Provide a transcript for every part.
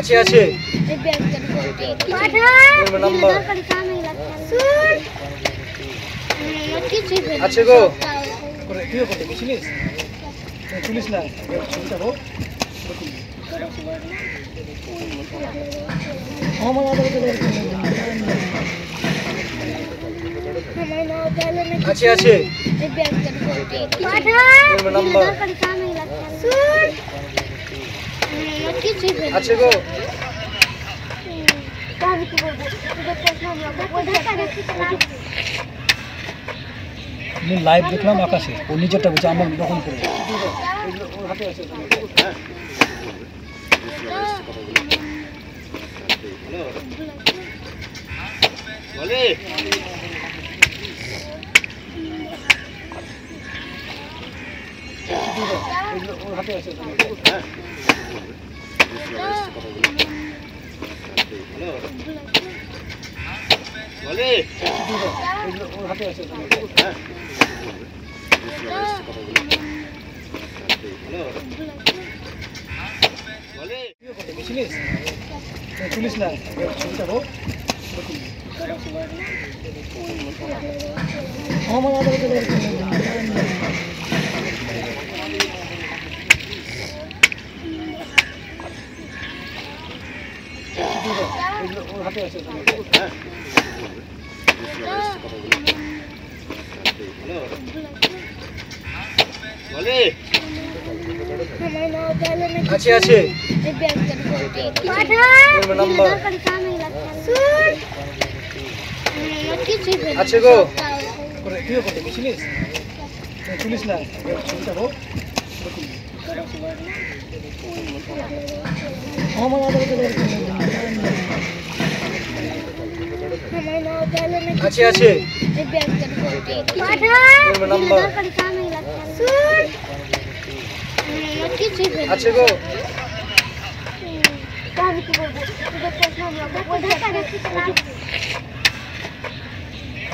আছে আছে নাম্বার আছে গো কি করতে গেছিলিস পুলিশ না ছবিটা হোক আছে আছে নাম্বার আছে গো আমি লাইভ দেখলাম আকাশে ও নিজেরটা বুঝে আমার দখল করে হাতে আছে হাতে আছে পুলিশ না ছবিটা হোক হাতে আছে আছে আছে নাম্বার আছে গো কি করতে গেছিলিস পুলিশ না ছবিটা হোক আছে আছে নাম্বার আছে গো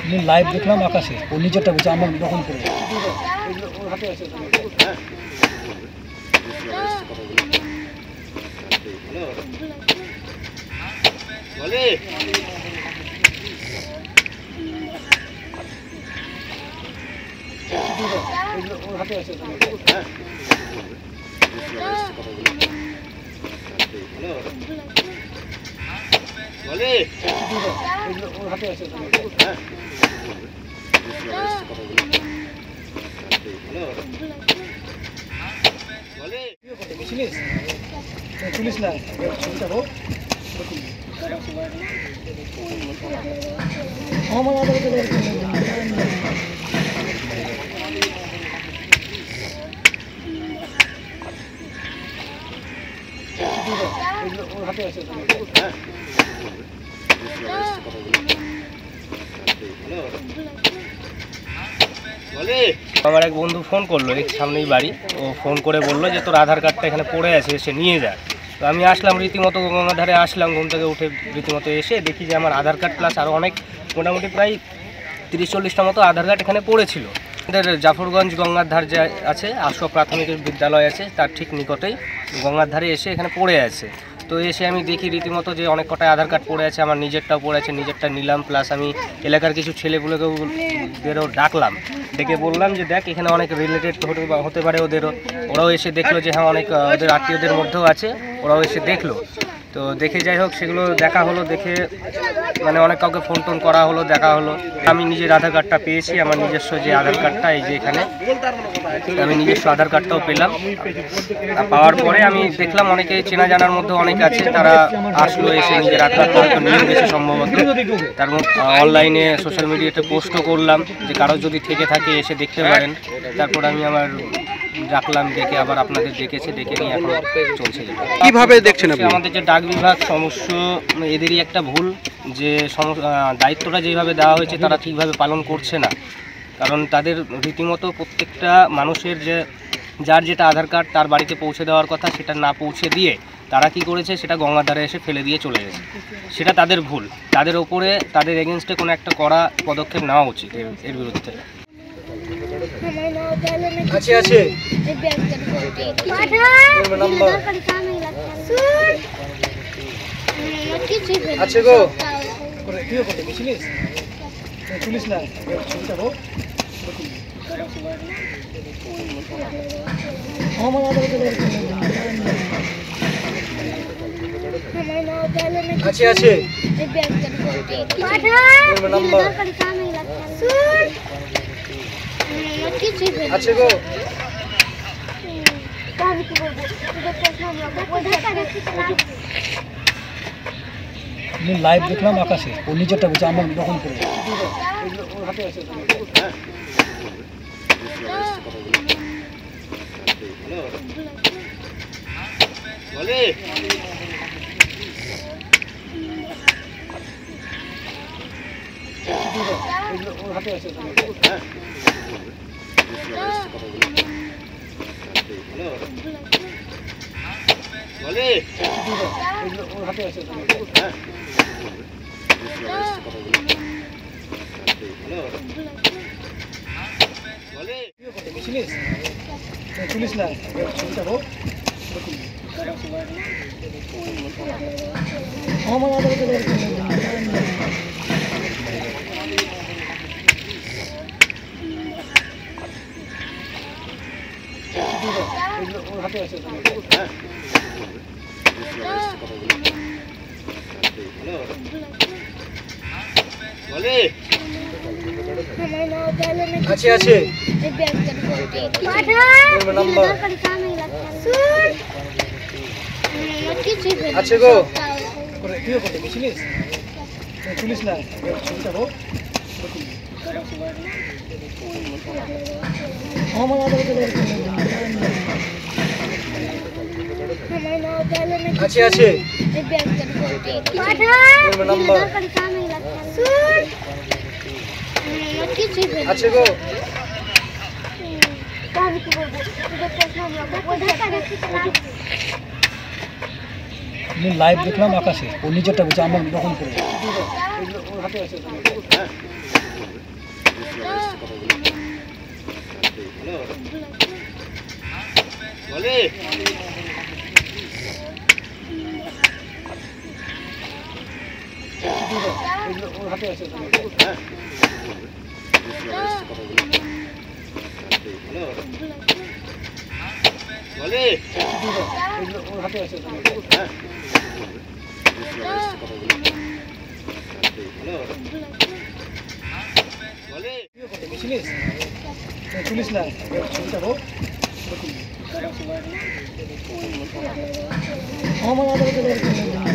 আমি লাইভ দেখলাম আকাশে ও নিজেরটা বুঝে আমার দখল করে হাতে আছে হাতে আছে হাতে আছে পুলিশ না ছবিটা হোক হাতে আছে আমার এক বন্ধু ফোন করলো, এই সামনেই বাড়ি। ও ফোন করে বললো যে তোর আধার কার্ডটা এখানে পড়ে আছে, এসে নিয়ে যা। তো আমি আসলাম রীতিমতো, গঙ্গার ধারে আসলাম, ঘুম থেকে উঠে রীতিমতো এসে দেখি যে আমার আধার কার্ড প্লাস আরও অনেক মোটামুটি প্রায় 30-40টা মতো আধার কার্ড এখানে পড়েছিল। আমাদের জাফরগঞ্জ গঙ্গার ধার যে আছে আশোক প্রাথমিক বিদ্যালয় আছে, তার ঠিক নিকটেই গঙ্গার ধারে এসে এখানে পড়ে আছে। তো এসে আমি দেখি রীতিমতো যে অনেক কটাই আধার কার্ড পড়ে আছে, আমার নিজেরটাও পড়ে আছে, নিজেরটা নিলাম। প্লাস আমি এলাকার কিছু ছেলেগুলোকেও ডাকলাম, ডেকে বললাম যে দেখ এখানে অনেক রিলেটেড হতে পারে ওদেরও। ওরাও এসে দেখলো যে হ্যাঁ অনেক ওদের আত্মীয়দের মধ্যেও আছে, ওরাও এসে দেখলো। তো দেখে যাই হোক সেগুলো দেখা হলো, দেখে মানে অনেক কাউকে ফোন টোন করা হলো, দেখা হলো। আমি নিজের আধার কার্ডটা পেয়েছি, আমার নিজস্ব যে আধার কার্ডটা এই যে এখানে আমি নিজস্ব আধার কার্ডটাও পেলাম। পাওয়ার পরে আমি দেখলাম অনেকে চেনা জানার মধ্যে অনেক আছে, তারা আসলো, এসে নিজের আধার কার্ডটা হয়তো নিয়ে গেছে সম্ভবত। তার মধ্যে অনলাইনে সোশ্যাল মিডিয়াতে পোস্টও করলাম যে কারো যদি থেকে থাকে এসে দেখতে পারেন। তারপর আমি আমার ডাকলাম, ডেকে আবার আপনাদের ডেকেছে, ডেকে নিয়ে এখন চলছে। কিভাবে দেখছেন আপনি? আমাদের যে ডাক বিভাগ সমস্য, এদেরই একটা ভুল যে দায়িত্বটা যেভাবে দেওয়া হয়েছে তারা ঠিকভাবে পালন করছে না। কারণ তাদের রীতিমতো প্রত্যেকটা মানুষের যে যার যেটা আধার কার্ড তার বাড়িতে পৌঁছে দেওয়ার কথা সেটা না পৌঁছে দিয়ে তারা কি করেছে সেটা গঙ্গার ধারে এসে ফেলে দিয়ে চলে গেছে। সেটা তাদের ভুল, তাদের ওপরে তাদের এগেনস্টে কোনো একটা কড়া পদক্ষেপ নেওয়া উচিত এর বিরুদ্ধে। আছে আছে নাম্বার আছে গো করে কি করতে গেছিলিস পুলিশ না ছবিটা হোক আমার আছে আছে নাম্বার আছে গো আমি লাইভ দেখলাম আকাশে ও নিজেরটা বলছে আমার দখল করে বলে বলে বলে গেছিলিস পুলিশ না ছবিটা হোক আমার হাতে আছে বলে আছে আছে নাম্বার আছে গো করে কি করতে গেছিলিস পুলিশ না ছবিটা হোক আমার আছে আছে নাম্বার আছে গো আমি লাইভ দেখলাম আকাশে ও নিজেরটা বলছে আমার দখল করে বলে হাতে আছে বলে হাতে আছে বলে কি করতে গেছিলিস পুলিশ না ছবিটা হোক আমার